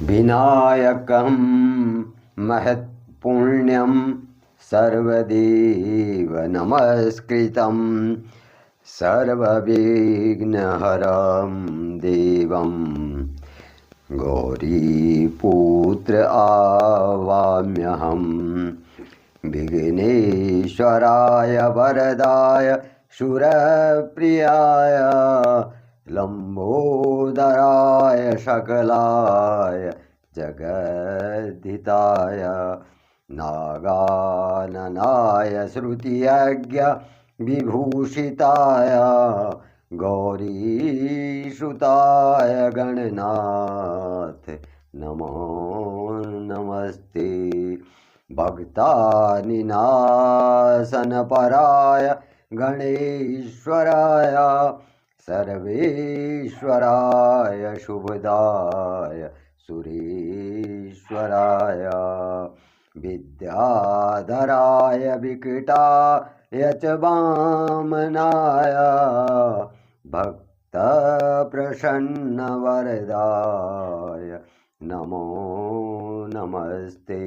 विनायकं महत्पुण्यं सर्वदेव नमस्कृतं सर्वविघ्नहरं देवं गौरीपुत्र आवाम्यहं विघ्नेश्वराय वरदाय शूरप्रियाय लंबोदराय सकलाय जगद्धिताय नागाननाय श्रुतियज्ञ विभूषिताय गौरीसुताय गणनाथ नमो नमस्ते। भक्तानिनाशनपराय गणेश्वराय सर्वेश्वराय शुभदाय सुरेश्वराय विद्याधराय विकटाय च वामनाय भक्तप्रसन्नवरदाय नमो नमस्ते।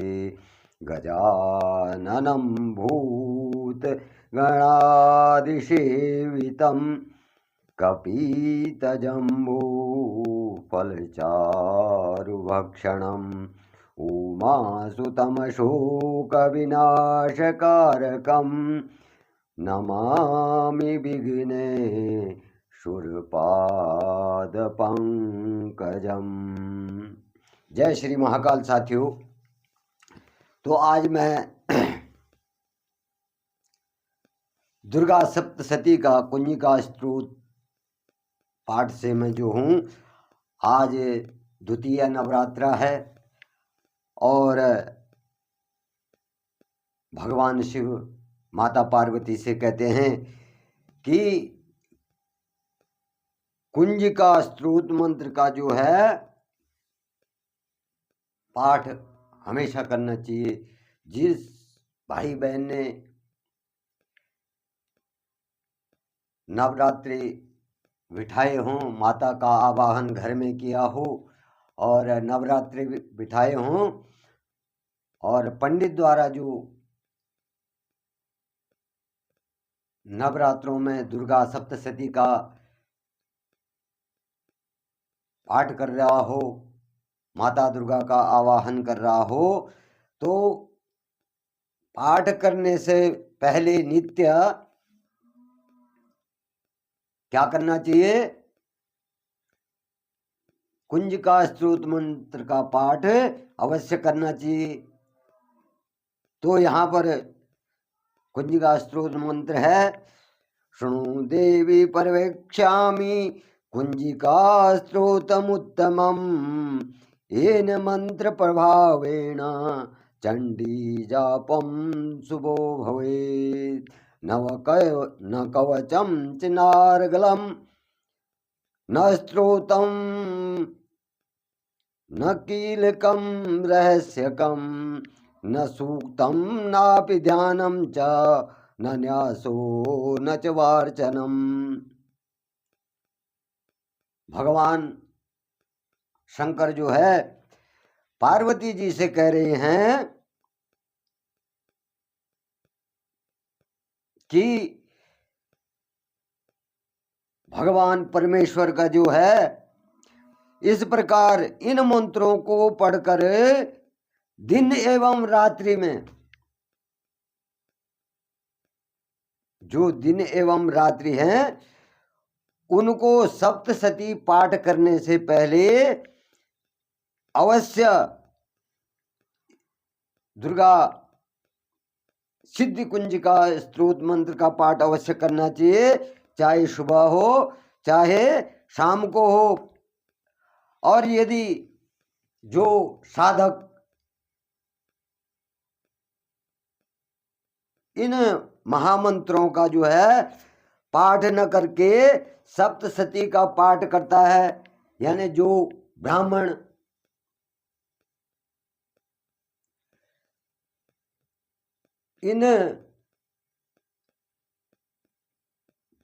गजाननं भूतगणादिसेवितं कपितजम्बूफलचारुभक्षणम् उमासुतमशोकविनाशकारकं नमामि विघ्नेश्वरपादपङ्कजम्। जय श्री महाकाल साथियों। तो आज मैं दुर्गा सप्तशती का कुंजिका स्तोत्र पाठ से मैं जो हूँ, आज द्वितीय नवरात्रा है और भगवान शिव माता पार्वती से कहते हैं कि कुंजिका स्तोत्र मंत्र का जो है पाठ हमेशा करना चाहिए। जिस भाई बहन ने नवरात्रि बिठाए हों, माता का आवाहन घर में किया हो और नवरात्रि बिठाए हों और पंडित द्वारा जो नवरात्रों में दुर्गा सप्तशती का पाठ कर रहा हो, माता दुर्गा का आवाहन कर रहा हो, तो पाठ करने से पहले नित्य क्या करना चाहिए? कुंजिका स्तोत्र मंत्र का पाठ अवश्य करना चाहिए। तो यहाँ पर कुंजिका स्तोत्र मंत्र है, शृणु देवी पर्यवेक्ष्यामि कुंजिका स्तोत्रमुत्तमम् येन मंत्र प्रभावेण चंडी जापं शुभो भवेत्। न कवचं च नार्गलं न स्तोत्रं न कीलकं रहस्यकं न सूक्तं नापि ध्यानं च न न्यासो न च वार्चनम। भगवान शंकर जो है पार्वती जी से कह रहे हैं कि भगवान परमेश्वर का जो है इस प्रकार इन मंत्रों को पढ़कर दिन एवं रात्रि में, जो दिन एवं रात्रि हैं उनको सप्तशती पाठ करने से पहले अवश्य दुर्गा सिद्धि कुंजिका स्तोत्र मंत्र का पाठ अवश्य करना चाहिए, चाहे सुबह हो चाहे शाम को हो। और यदि जो साधक इन महामंत्रों का जो है पाठ न करके सप्तशती का पाठ करता है, यानी जो ब्राह्मण इन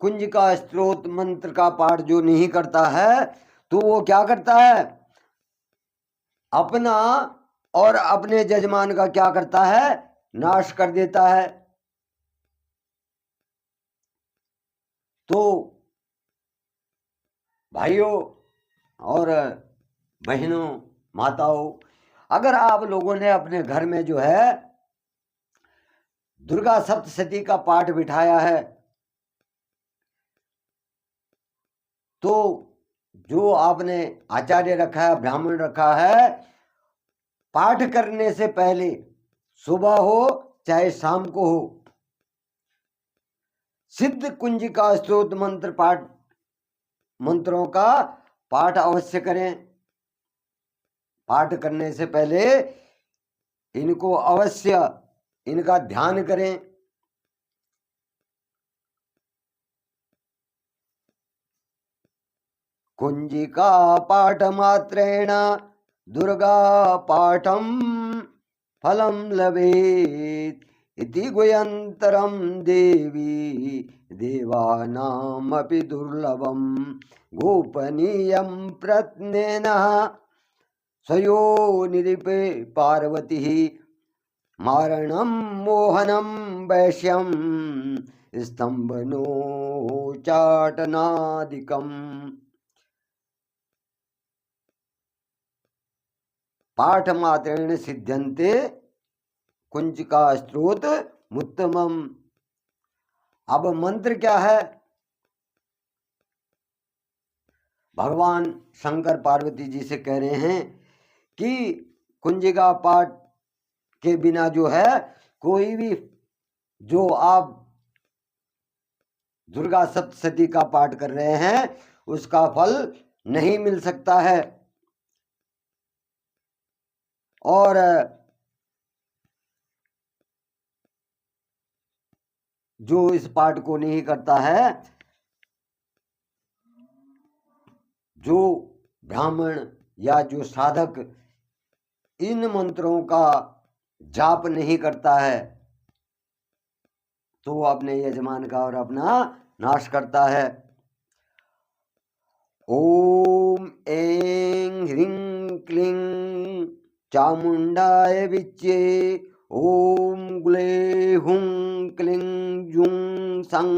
कुंजिका स्तोत्र मंत्र का पाठ जो नहीं करता है तो वो क्या करता है? अपना और अपने जजमान का क्या करता है, नाश कर देता है। तो भाइयों और बहनों, माताओं, अगर आप लोगों ने अपने घर में जो है दुर्गा सप्तशती का पाठ बिठाया है, तो जो आपने आचार्य रखा है, ब्राह्मण रखा है, पाठ करने से पहले सुबह हो चाहे शाम को हो, सिद्ध कुंजिका स्तोत्र मंत्र पाठ, मंत्रों का पाठ अवश्य करें। पाठ करने से पहले इनको अवश्य, इनका ध्यान करें। कुंजिका पाठ मात्रेण दुर्गा पाठम फलम लभेत इति गुह्यन्तरं देवी देवानामपि दुर्लभम गोपनीयं प्रत्नेन स्वयो निरिपे पार्वती मारणं मोहनं वैश्यं स्तंभनो चाटनादिकम्। पाठ मात्रेण सिद्ध्यन्ते कुंजिका स्त्रोत मुत्तमम। अब मंत्र क्या है? भगवान शंकर पार्वती जी से कह रहे हैं कि कुंजिका पाठ के बिना जो है कोई भी, जो आप दुर्गा सप्तशती का पाठ कर रहे हैं उसका फल नहीं मिल सकता है। और जो इस पाठ को नहीं करता है, जो ब्राह्मण या जो साधक इन मंत्रों का जाप नहीं करता है, तो वो अपने यजमान का और अपना नाश करता है। ओम ऐं ह्रीं क्लीं चामुंडाय विच्चे ओम ग्ले हुं क्लीं जुं सं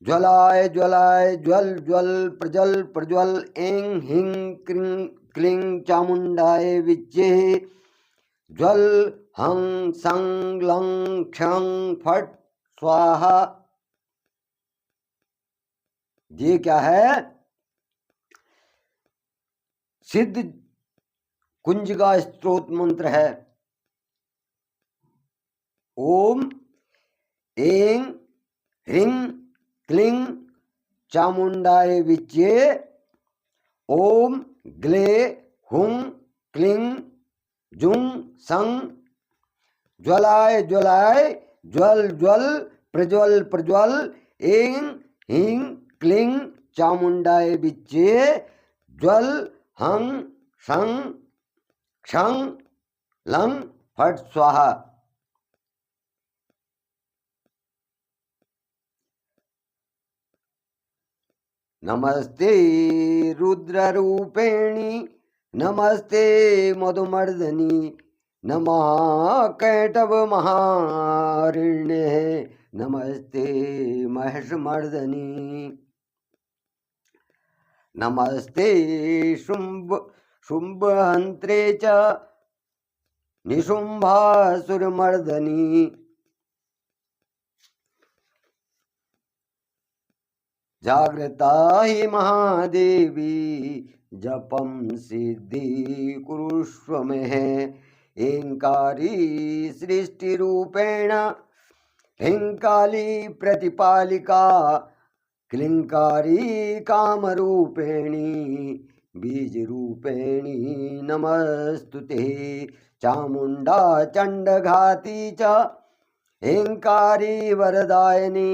ज्वलाय ज्वलाय ज्वल ज्वल प्रज्वल प्रज्वल ऐं ह्रीं क्लीं क्लीं चामुंडाय विच्चे ज्वल हं सं लं क्षं फट स्वाहा। ये क्या है? सिद्ध कुंजिका स्तोत्र मंत्र है। ओम ऐं ह्रीं क्लीं चामुंडाय विच्चे ओम ग्ले हुं क्लीं जुं सं ज्वलाय ज्वलाय ज्वल ज्वल प्रज्वल प्रज्वल ऐं ह्रीं क्लीं चामुंडाय विच्चे ज्वल हं सं क्षं लं फट स्वाहा। नमस्ते रुद्ररूपेणी नमस्ते मधुमर्दनी नमः कैटभ महारिण्ये नमस्ते महिषमर्दनी नमस्ते शुंभहंत्रे च निशुंभासुरमर्दनी जागृता हि महादेवी जपम सिद्धि कुरुष्व में ऐंकारी सृष्टि रूपेण ह्रींकाली प्रतिपालिका क्लींकारी कामरूपेणी बीज रूपेणी नमस्तुते चामुंडा चंडघाती च ऐंकारी वरदायिनी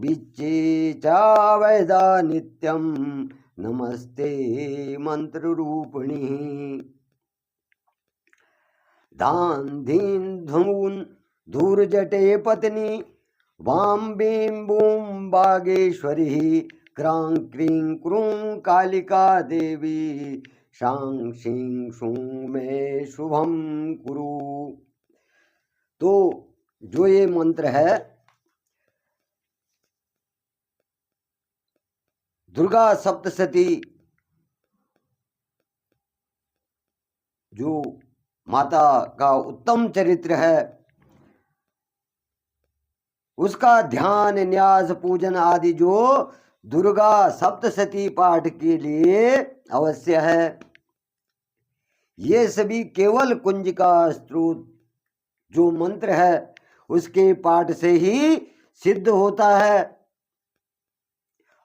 विच्चे चावैदा नित्यं नमस्ते मंत्र रूपिणी दान धीन धून धूर्जटे पत्नी वां बीं बूं बागेश्वरी क्रां क्रीं क्रूं कालिका देवी शां शीं शूं मे शुभम कुरु। तो जो ये मंत्र है दुर्गा सप्तशती, जो माता का उत्तम चरित्र है, उसका ध्यान न्यास पूजन आदि जो दुर्गा सप्तशती पाठ के लिए अवश्य है। ये सभी केवल कुंजिका स्तोत्र जो मंत्र है उसके पाठ से ही सिद्ध होता है,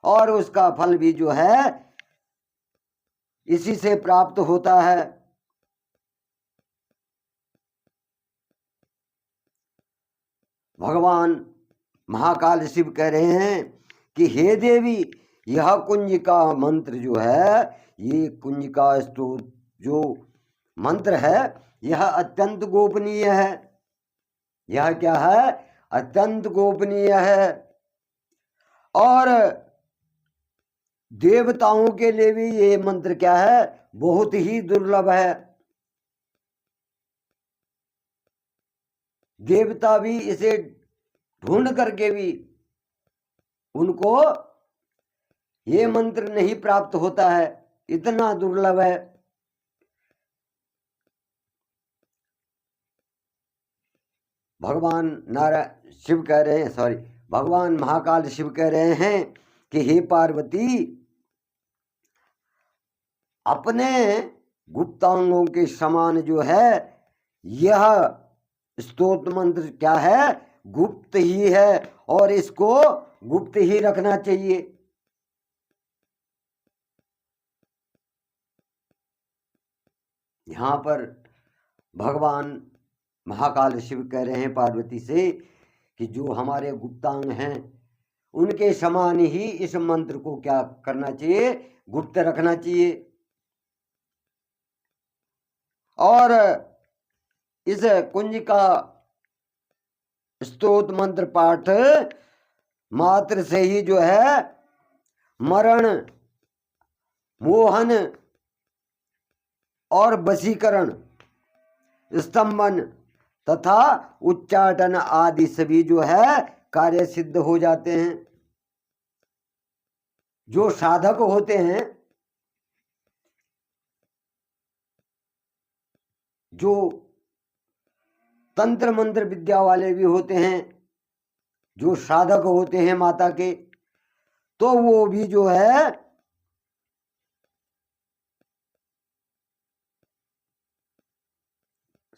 और उसका फल भी जो है इसी से प्राप्त होता है। भगवान महाकाल शिव कह रहे हैं कि हे देवी, यह कुंजिका मंत्र जो है, ये कुंजिका स्तोत्र जो मंत्र है, यह अत्यंत गोपनीय है। यह क्या है? अत्यंत गोपनीय है। और देवताओं के लिए भी ये मंत्र क्या है? बहुत ही दुर्लभ है। देवता भी इसे ढूंढ करके भी उनको ये मंत्र नहीं प्राप्त होता है, इतना दुर्लभ है। भगवान नारायण शिव कह रहे हैं, सॉरी, भगवान महाकाल शिव कह रहे हैं कि हे पार्वती, अपने गुप्तांगों के समान जो है यह स्तोत्र मंत्र क्या है? गुप्त ही है, और इसको गुप्त ही रखना चाहिए। यहां पर भगवान महाकाल शिव कह रहे हैं पार्वती से कि जो हमारे गुप्तांग हैं उनके समान ही इस मंत्र को क्या करना चाहिए? गुप्त रखना चाहिए। और इस कुंजिका स्तोत्र मंत्र पाठ मात्र से ही जो है मरण, मोहन और वशीकरण, स्तंभन तथा उच्चाटन आदि सभी जो है कार्य सिद्ध हो जाते हैं। जो साधक होते हैं, जो तंत्र मंत्र विद्या वाले भी होते हैं, जो साधक होते हैं माता के, तो वो भी जो है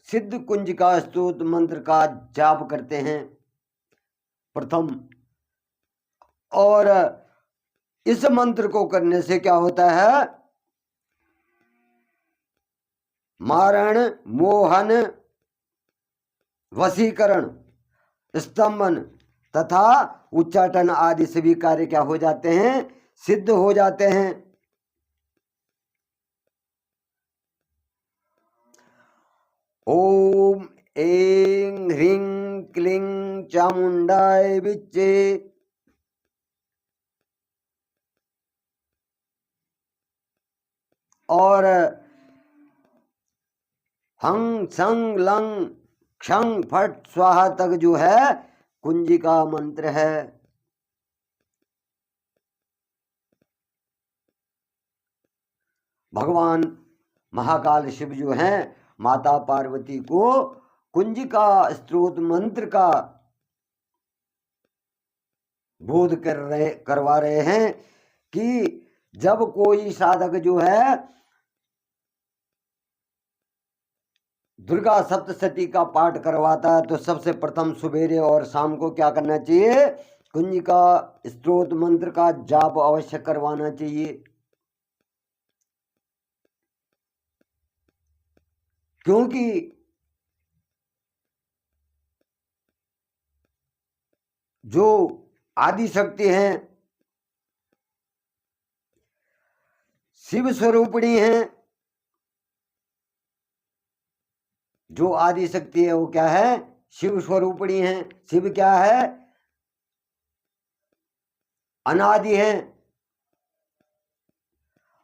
सिद्ध कुंजिका स्तोत्र मंत्र का जाप करते हैं प्रथम। और इस मंत्र को करने से क्या होता है? मारण, मोहन, वशीकरण, स्तंभन तथा उच्चाटन आदि सभी कार्य क्या हो जाते हैं? सिद्ध हो जाते हैं। ओम ऐं ह्रीं क्लीं चामुंडाय विच्चे। और हं संग लंग क्षं फट स्वाहा तक जो है कुंजिका मंत्र है। भगवान महाकाल शिव जो हैं माता पार्वती को कुंजिका स्तोत्र मंत्र का बोध करवा रहे हैं कि जब कोई साधक जो है दुर्गा सप्तशती का पाठ करवाता है तो सबसे प्रथम सवेरे और शाम को क्या करना चाहिए? कुंजिका स्तोत्र मंत्र का जाप अवश्य करवाना चाहिए। क्योंकि जो आदि शक्ति हैं, शिव स्वरूपिणी हैं, जो आदि शक्ति है वो क्या है? शिव स्वरूपिणी है। शिव क्या है? अनादि है।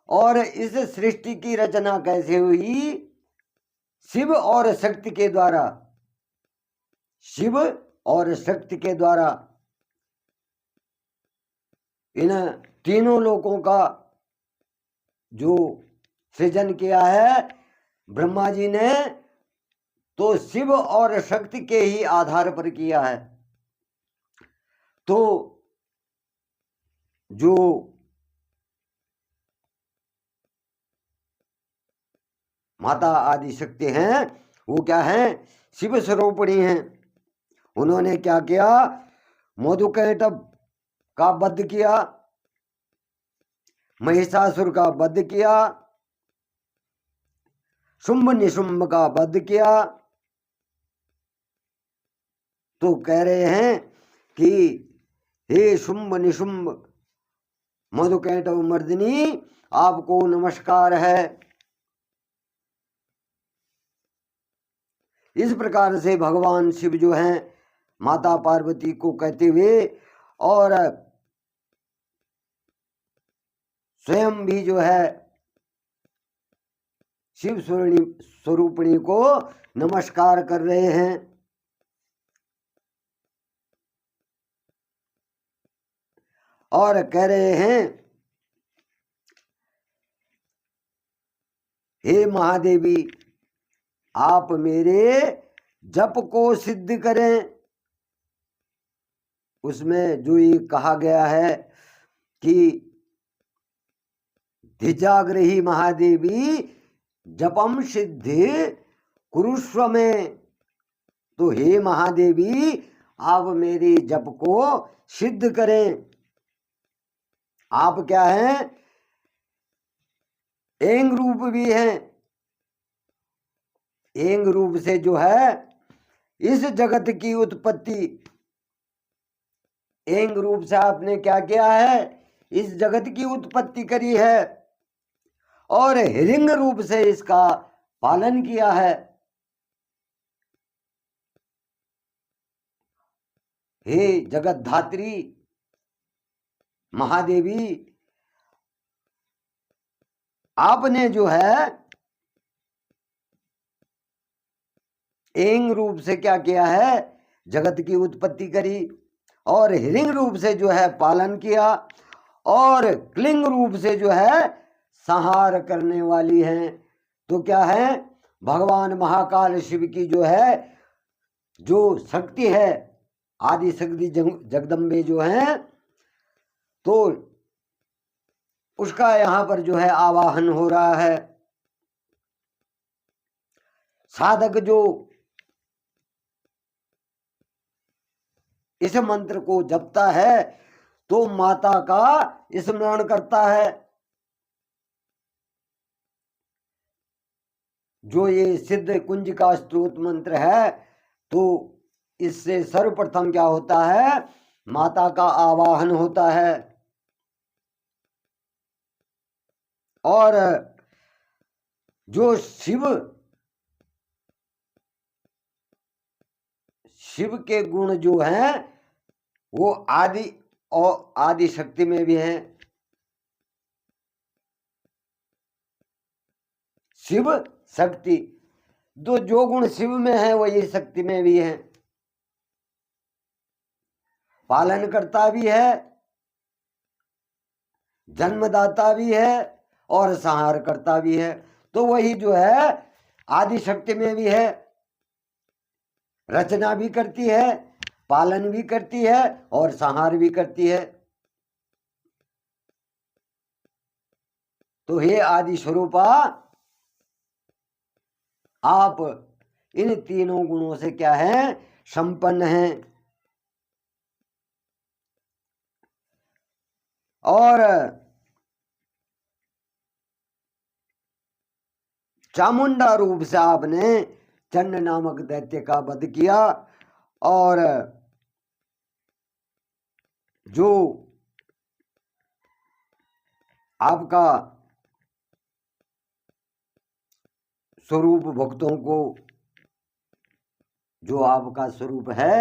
और इस सृष्टि की रचना कैसे हुई? शिव और शक्ति के द्वारा। शिव और शक्ति के द्वारा इन तीनों लोकों का जो सृजन किया है ब्रह्मा जी ने, तो शिव और शक्ति के ही आधार पर किया है। तो जो माता आदि शक्ति हैं वो क्या हैं? शिव स्वरूपिणी हैं। उन्होंने क्या किया? मधुकैटभ का वध किया, महिषासुर का वध किया, शुंभ निशुंभ का वध किया। तो कह रहे हैं कि हे शुंभ निशुंभ मधुकैटभ मर्दिनी, आपको नमस्कार है। इस प्रकार से भगवान शिव जो हैं माता पार्वती को कहते हुए और स्वयं भी जो है शिव स्वरूपिणी को नमस्कार कर रहे हैं। और कह रहे हैं, हे महादेवी, आप मेरे जप को सिद्ध करें। उसमें जो ये कहा गया है कि धिजाग्रही महादेवी जपम सिद्धि कुरुष्व में, तो हे महादेवी आप मेरे जप को सिद्ध करें। आप क्या हैं? एंग रूप भी हैं। एंग रूप से जो है इस जगत की उत्पत्ति, एंग रूप से आपने क्या किया है? इस जगत की उत्पत्ति करी है और हिरिंग रूप से इसका पालन किया है। हे जगत धात्री महादेवी, आपने जो है एंग रूप से क्या किया है? जगत की उत्पत्ति करी और हिरिंग रूप से जो है पालन किया और क्लिंग रूप से जो है संहार करने वाली हैं। तो क्या है? भगवान महाकाल शिव की जो है जो शक्ति है, आदि शक्ति जगदम्बे जो हैं, तो उसका यहाँ पर जो है आवाहन हो रहा है। साधक जो इस मंत्र को जपता है तो माता का स्मरण करता है। जो ये सिद्ध कुंज का स्तोत्र मंत्र है, तो इससे सर्वप्रथम क्या होता है? माता का आवाहन होता है। और जो शिव के गुण जो हैं वो आदि और आदि शक्ति में भी हैं। शिव शक्ति, जो गुण शिव में है वही शक्ति में भी है। पालन करता भी है, जन्मदाता भी है और संहार करता भी है। तो वही जो है आदि शक्ति में भी है। रचना भी करती है, पालन भी करती है और संहार भी करती है। तो हे आदि स्वरूपा, आप इन तीनों गुणों से क्या है? संपन्न हैं। और चामुंडा रूप से आपने चंड नामक दैत्य का वध किया और जो आपका स्वरूप भक्तों को, जो आपका स्वरूप है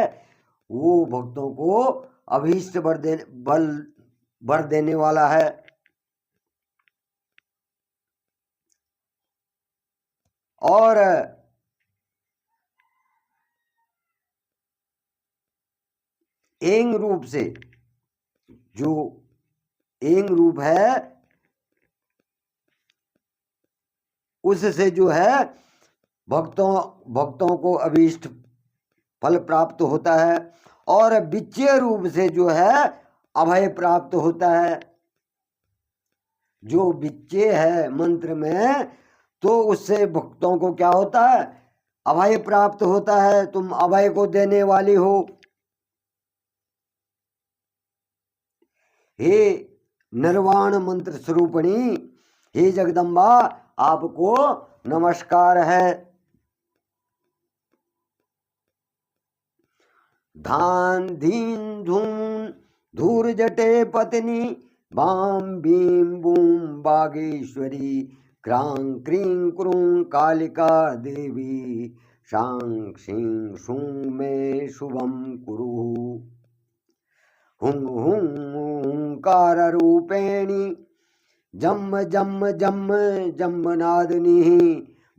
वो भक्तों को अभीष्ट वर देने वाला है। और एंग रूप से, जो एंग रूप है उससे जो है भक्तों को अभीष्ट फल प्राप्त होता है, और विच्चय रूप से जो है अभय प्राप्त होता है। जो विच्चय है मंत्र में, तो उससे भक्तों को क्या होता है, अभय प्राप्त होता है। तुम अभय को देने वाली हो। हे निर्वाण मंत्र स्वरूपणी, हे जगदम्बा, आपको नमस्कार है। धान धीन धून धूर जटे पत्नी, बाम भीम बूम बागेश्वरी, क्रां क्रीं क्रूं कालिका देवी, शां शीं शूं मे शुभम कुरु। हुं हुं हुंकार रूपेणी, जम जम जम जम्बनादिनी,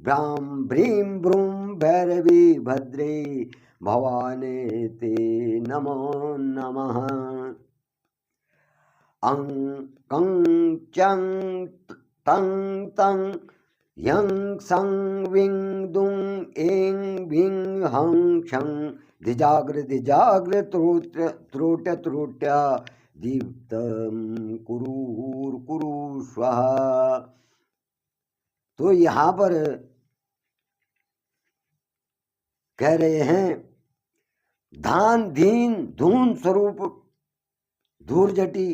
भ्रां भ्रीं भ्रूं भैरवी भद्रे, भवाने ते नमो नमः। अं कं चं तं तं यं सं विं दुं ऐं भिं हं क्षं, धिजाग्र धिजाग्र त्रोट्य त्रोट्य त्रोट्य, दीप्तं कुरूर कुरु स्वाहा। तो यहाँ पर कह रहे हैं, धान धीन धून स्वरूप धूर्जटी,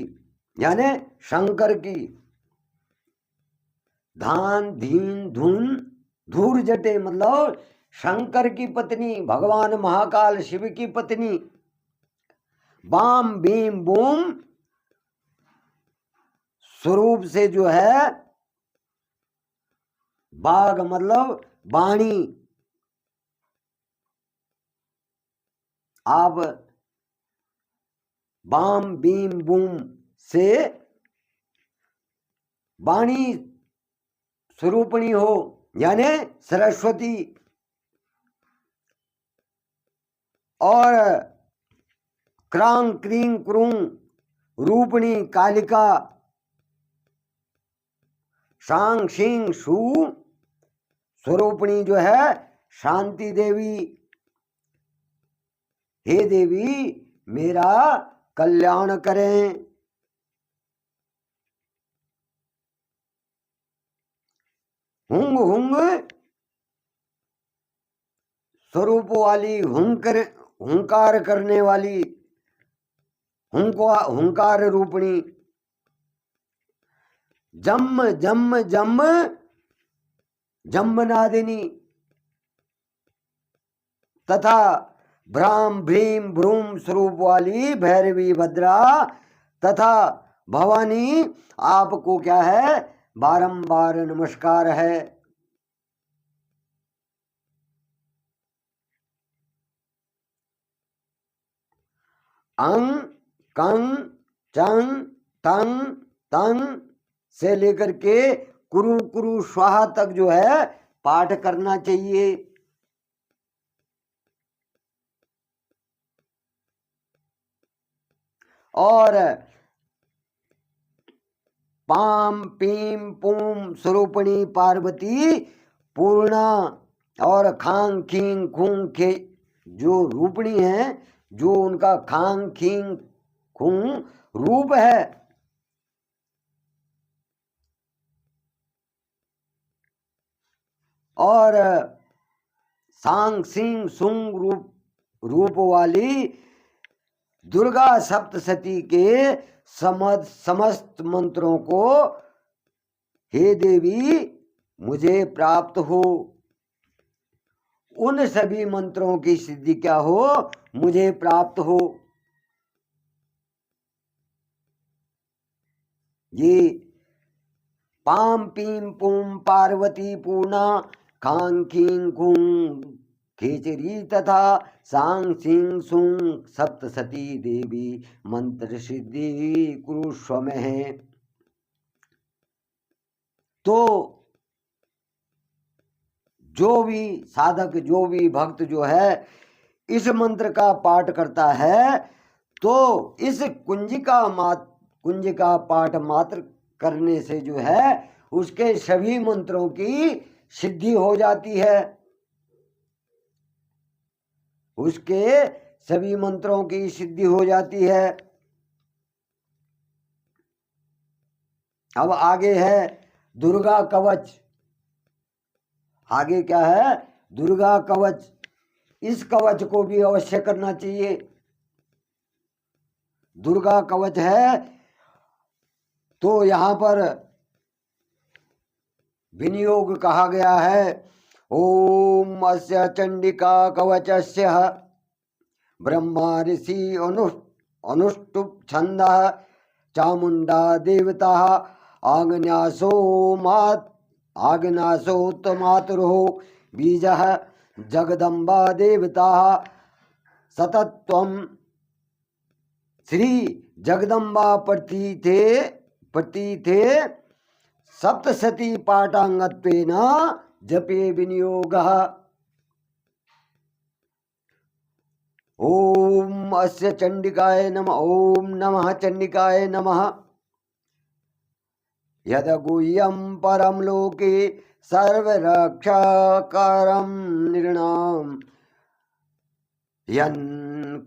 यानी शंकर की। धान धीन धून धूर्जटे मतलब शंकर की पत्नी, भगवान महाकाल शिव की पत्नी। बाम भीम बूम स्वरूप से जो है, बाघ मतलब वाणी। आप बाम बीम बूम से वाणी स्वरूपणी हो, यानी सरस्वती। और क्रां क्रीं क्रूं रूपणी कालिका, शां शीं शू स्वरूपणी जो है शांति देवी। हे देवी, मेरा कल्याण करें। हुंग हुंग स्वरूप वाली, हुंकार करने वाली, हुंकार रूपणी। जम जम जम जम्बनादिनी, तथा भ्राम भ्रीम भ्रूम स्वरूप वाली भैरवी भद्रा, तथा भवानी, आपको क्या है, बारंबार नमस्कार है। अं कं चं तं तं से लेकर के कुरु कुरु स्वाहा तक जो है पाठ करना चाहिए। और पाम पीम पूम स्वरूपणी पार्वती पूर्णा, और खांग खींग खूंग खे जो रूपणी है, जो उनका खांग खींग खूंग रूप है। और सांग सिंह सुंग रूप वाली दुर्गा सप्तशती के समस्त मंत्रों को, हे देवी, मुझे प्राप्त हो। उन सभी मंत्रों की सिद्धि क्या हो, मुझे प्राप्त हो। ये पाम पीम पुम पार्वती पूर्णा, खांग खींग खूंग खेचरी, तथा सांग सिंह सुंग सप्तशती देवी मंत्र सिद्धि कुरुस्व में है। तो जो भी साधक, जो भी भक्त जो है इस मंत्र का पाठ करता है तो इस कुंज का पाठ मात्र करने से जो है उसके सभी मंत्रों की सिद्धि हो जाती है। उसके सभी मंत्रों की सिद्धि हो जाती है। अब आगे है दुर्गा कवच। आगे क्या है? दुर्गा कवच। इस कवच को भी अवश्य करना चाहिए। दुर्गा कवच है तो यहां पर विनियोग कहा गया है, ओम अस्य चंडिका कवचस्य ब्रह्मा ऋषि अनुष्टुप छंद चामुंडा देवता आग्न्यासोत्तमातुरो बीज जगदम्बा देवता सतत्वम श्री जगदम्बा प्रतीते सप्तशती पाठांगत्वेन जपे विनियोगः। ओम अस्य चंडिकाय नमः। ओम नमः चंडिकाय नमः। यद गुह्यं परम लोके सर्वरक्षाकारं निर्णाम यन्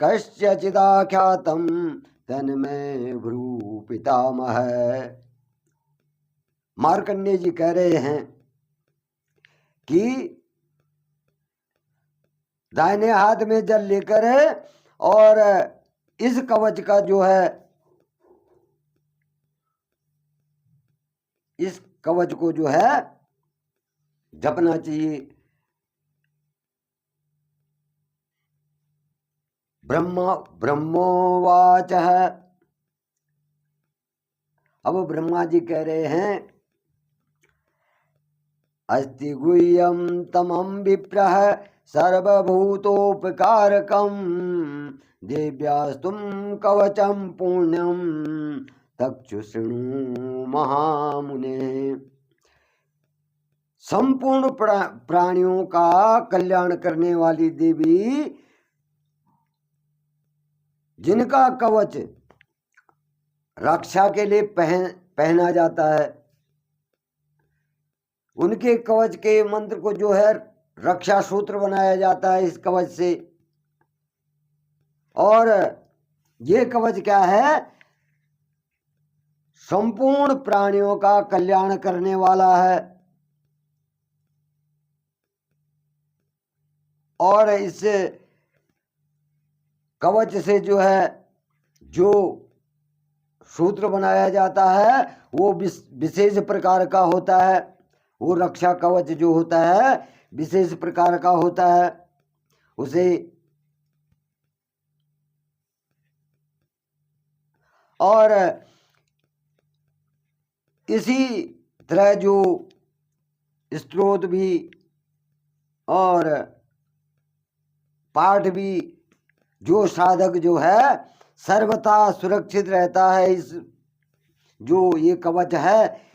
कस्यचिदाख्यातं तन्मे भ्रू पितामह। मार्कंडेय जी कह रहे हैं कि दाहिने हाथ में जल लेकर और इस कवच का जो है, इस कवच को जो है जपना चाहिए। ब्रह्मोवाच। अब ब्रह्मा जी कह रहे हैं, अस्ति गुह्यं तमं विप्रः सर्वभूतोपकारकं देव्यास्तुं कवचं पुण्यं तक्षुशृणु महामुने। संपूर्ण प्राणियों का कल्याण करने वाली देवी जिनका कवच रक्षा के लिए पहना जाता है, उनके कवच के मंत्र को जो है रक्षा सूत्र बनाया जाता है इस कवच से। और ये कवच क्या है? संपूर्ण प्राणियों का कल्याण करने वाला है। और इस कवच से जो है जो सूत्र बनाया जाता है वो विशेष प्रकार का होता है। वो रक्षा कवच जो होता है विशेष प्रकार का होता है। उसे और इसी तरह जो स्तोत्र भी और पाठ भी जो साधक जो है सर्वथा सुरक्षित रहता है। इस जो ये कवच है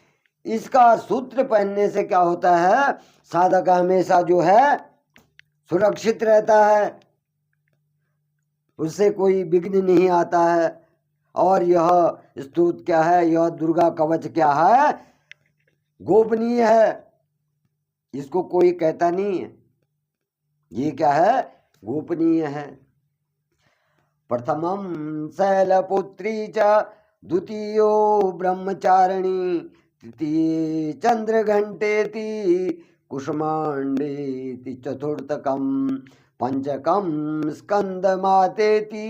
इसका सूत्र पहनने से क्या होता है, साधक हमेशा जो है सुरक्षित रहता है, उससे कोई विघ्न नहीं आता है। और यह स्तोत्र क्या है? यह दुर्गा कवच क्या है? गोपनीय है, इसको कोई कहता नहीं है। ये क्या है? गोपनीय है। प्रथमं शैलपुत्री च द्वितीयो ब्रह्मचारिणी तृतीये चंद्रघंटेति कुसुमांडेति चतुर्थकं पंचकं स्कंदमातेति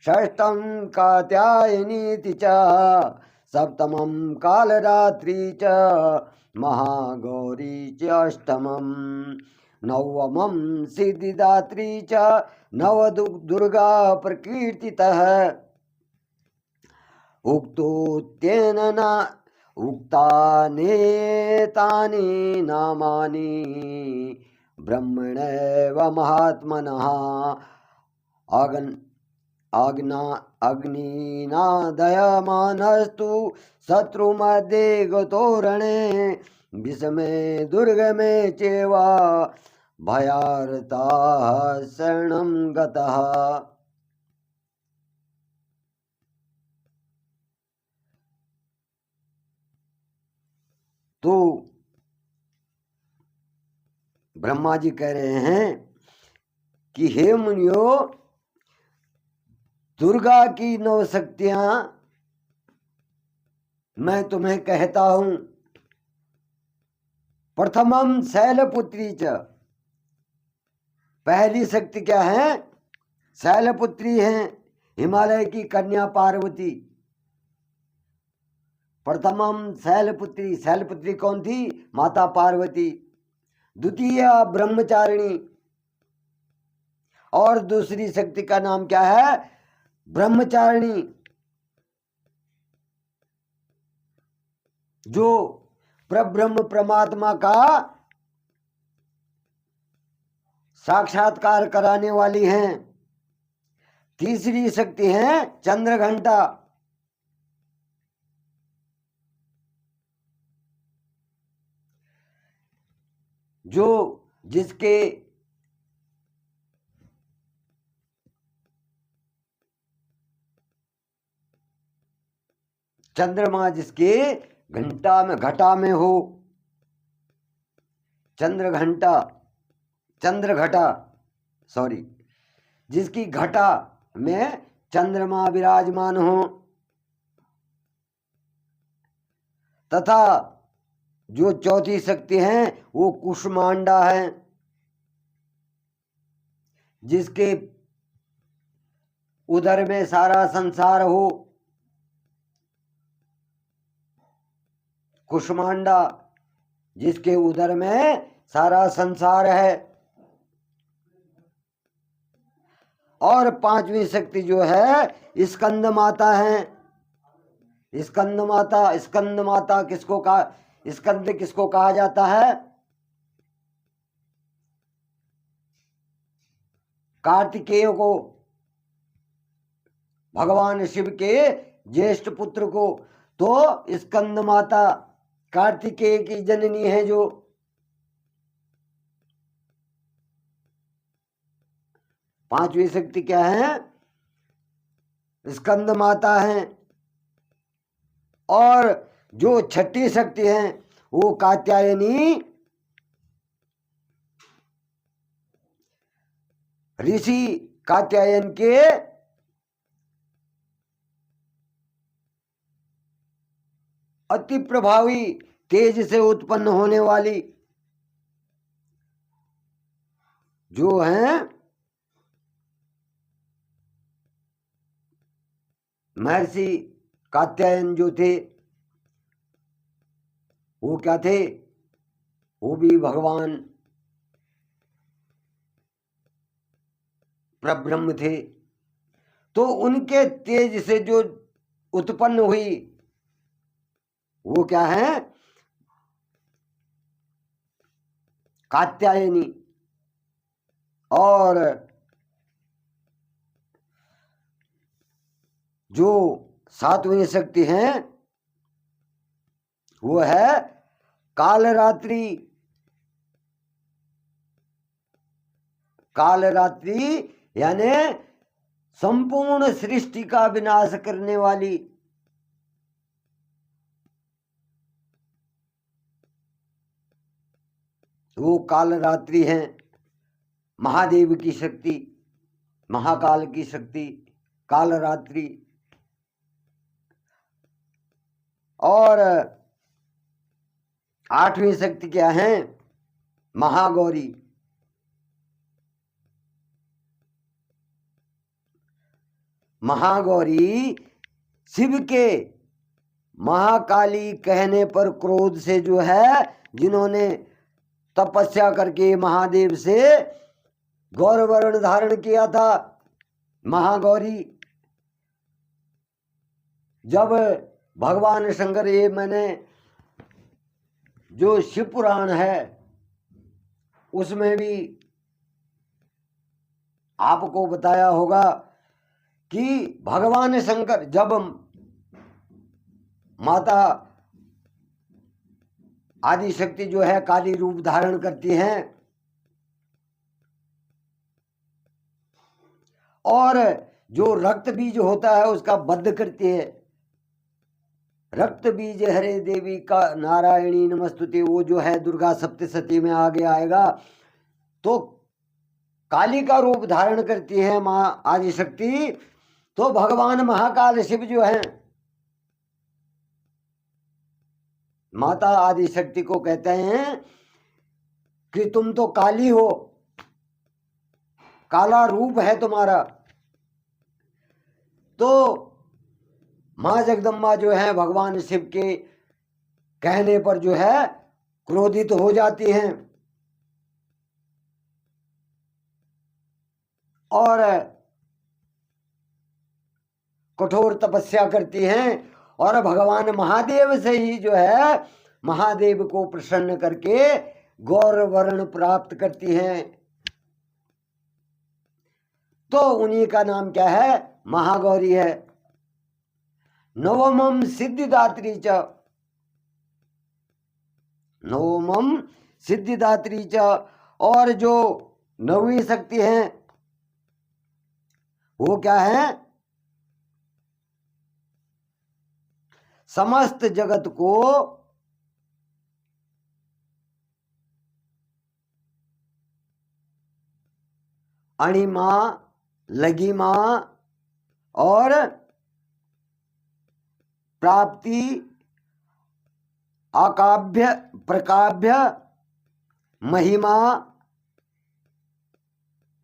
षष्ठं कात्यायनीति च सप्तमं कालरात्रि च महागौरी च अष्टमं नवमं सिद्धिदात्री च नवदुर्गा प्रकीर्तितः उक्तोत्येन न उक्तानेतानि नामानि ब्रह्मणैव महात्मनः अग्निना दयमानस्तु शत्रुमध्ये गतो रणे विषमे दुर्गमे चेवा भयार्ता शरणं गतः। तो ब्रह्मा जी कह रहे हैं कि हे मुनियो, दुर्गा की 9 शक्तियां मैं तुम्हें कहता हूं। प्रथमम शैलपुत्री च, पहली शक्ति क्या है? शैलपुत्री है, हिमालय की कन्या पार्वती। प्रथमम शैलपुत्री, शैलपुत्री कौन थी? माता पार्वती। द्वितीय ब्रह्मचारिणी, और दूसरी शक्ति का नाम क्या है? ब्रह्मचारिणी, जो परब्रह्म परमात्मा का साक्षात्कार कराने वाली हैं। तीसरी शक्ति है चंद्रघंटा, जो जिसके चंद्रमा जिसके घटा में हो, चंद्रघटा सॉरी, जिसकी घटा में चंद्रमा विराजमान हो, तथा जो चौथी शक्ति है वो कुष्मांडा है, जिसके उदर में सारा संसार हो। कुष्मांडा, जिसके उदर में सारा संसार है। और पांचवी शक्ति जो है स्कंद माता है। स्कंद माता किसको कहा? स्कंद किसको कहा जाता है? कार्तिकेय को, भगवान शिव के ज्येष्ठ पुत्र को। तो स्कंद माता कार्तिकेय की जननी है। जो पांचवी शक्ति क्या है? स्कंद माता है। और जो छठी शक्ति है वो कात्यायनी, ऋषि कात्यायन के अति प्रभावी तेज से उत्पन्न होने वाली जो है महर्षि कात्यायन जो थे, वो क्या थे? वो भी भगवान परब्रह्म थे। तो उनके तेज से जो उत्पन्न हुई वो क्या है? कात्यायनी। और जो सातवीं शक्ति है वो है कालरात्रि। कालरात्रि यानी संपूर्ण सृष्टि का विनाश करने वाली। वो कालरात्रि है, महादेव की शक्ति, महाकाल की शक्ति कालरात्रि। और आठवीं शक्ति क्या है? महागौरी। महागौरी शिव के महाकाली कहने पर क्रोध से जो है, जिन्होंने तपस्या करके महादेव से गौर वर्ण धारण किया था, महागौरी। जब भगवान शंकर, ये मैंने जो शिव पुराण है उसमें भी आपको बताया होगा कि भगवान शंकर जब माता आदि शक्ति जो है काली रूप धारण करती हैं और जो रक्त बीज होता है उसका वध करती है। रक्त बीज हरे देवी का नारायणी नमस्तुते, वो जो है दुर्गा सप्तशती में आगे आएगा। तो काली का रूप धारण करती है मां आदि शक्ति। तो भगवान महाकाल शिव जो है माता आदि शक्ति को कहते हैं कि तुम तो काली हो, काला रूप है तुम्हारा। तो मां जगदम्बा जो है भगवान शिव के कहने पर जो है क्रोधित हो जाती हैं और कठोर तपस्या करती हैं और भगवान महादेव से ही जो है महादेव को प्रसन्न करके गौर वर्ण प्राप्त करती हैं। तो उन्हीं का नाम क्या है? महागौरी है। नवमम सिद्धिदात्री च, नवमम सिद्धिदात्री च, और जो नवी शक्ति है वो क्या है? समस्त जगत को अणिमा, लघिमा और प्राप्ति, अकाभ्य, प्रकाभ्य, महिमा,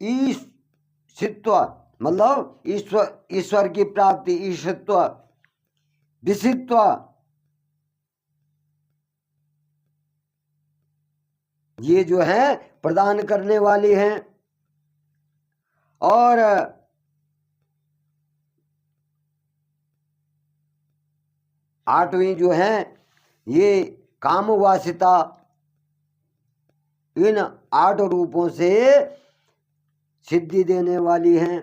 ईशित्व मतलब ईश्वर की प्राप्ति, ईशित्व, विशित्व, ये जो है प्रदान करने वाली हैं। और आठवीं जो है ये कामवासिता, इन 8 रूपों से सिद्धि देने वाली हैं।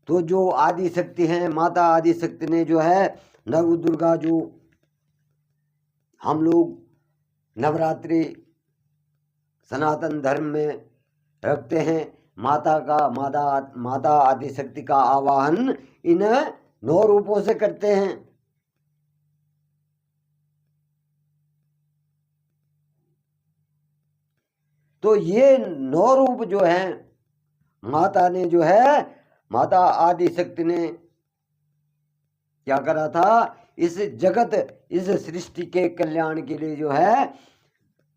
तो जो आदि शक्ति हैं, माता आदि शक्ति ने जो है नव दुर्गा जो हम लोग नवरात्रि सनातन धर्म में रखते हैं, माता आदि शक्ति का आवाहन इन 9 रूपों से करते हैं। तो ये 9 रूप जो हैं माता ने जो है, माता आदि शक्ति ने क्या करा था? इस जगत, इस सृष्टि के कल्याण के लिए जो है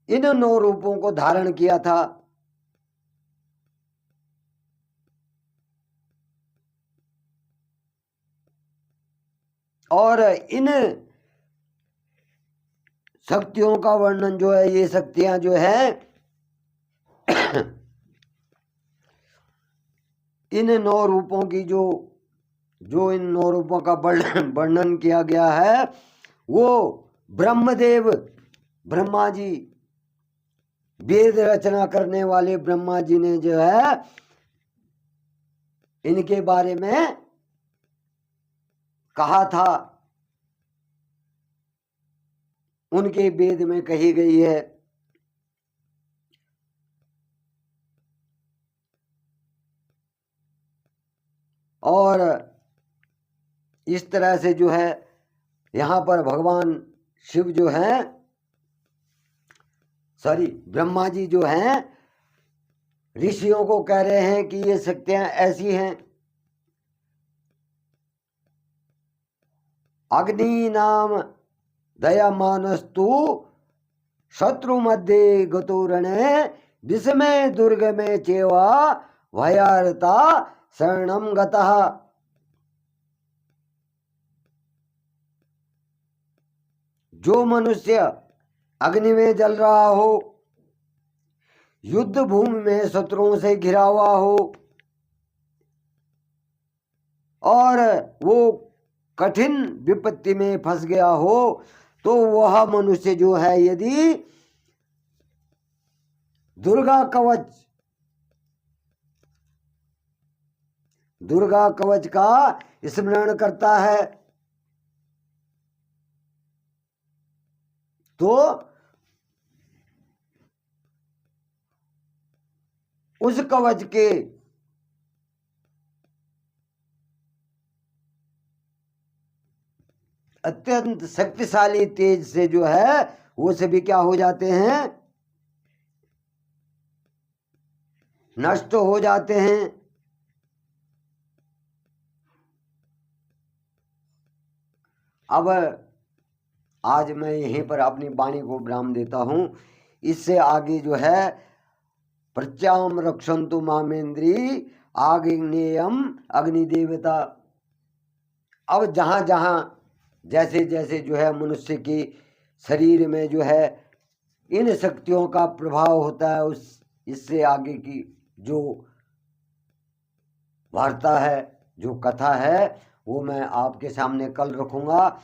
इन 9 रूपों को धारण किया था। और इन शक्तियों का वर्णन जो है, ये शक्तियां जो है इन 9 रूपों की जो इन 9 रूपों का वर्णन किया गया है, वो ब्रह्मदेव, ब्रह्मा जी, वेद रचना करने वाले ब्रह्मा जी ने जो है इनके बारे में कहा था, उनके वेद में कही गई है। और इस तरह से जो है यहाँ पर भगवान शिव जो हैं, ब्रह्मा जी जो हैं ऋषियों को कह रहे हैं कि ये शक्तियां ऐसी हैं। अग्नि नाम दयामानस्तु शत्रु मध्य गतो रणे विस्मय दुर्ग में चेवा भयार्ता शरणम गतः। जो मनुष्य अग्नि में जल रहा हो, युद्ध भूमि में शत्रुओं से घिरा हुआ हो और वो कठिन विपत्ति में फंस गया हो, तो वह मनुष्य जो है यदि दुर्गा कवच का स्मरण करता है तो उस कवच के अत्यंत शक्तिशाली तेज से जो है वो सभी क्या हो जाते हैं, नष्ट हो जाते हैं। अब आज मैं यहीं पर अपनी वाणी को विराम देता हूं। इससे आगे जो है प्रत्याम रक्षन्तु मामेंद्री आग्नेयम अग्निदेवता। अब जहां जहां जैसे जैसे जो है मनुष्य की शरीर में जो है इन शक्तियों का प्रभाव होता है, उस इससे आगे की जो वार्ता है, जो कथा है, वो मैं आपके सामने कल रखूंगा।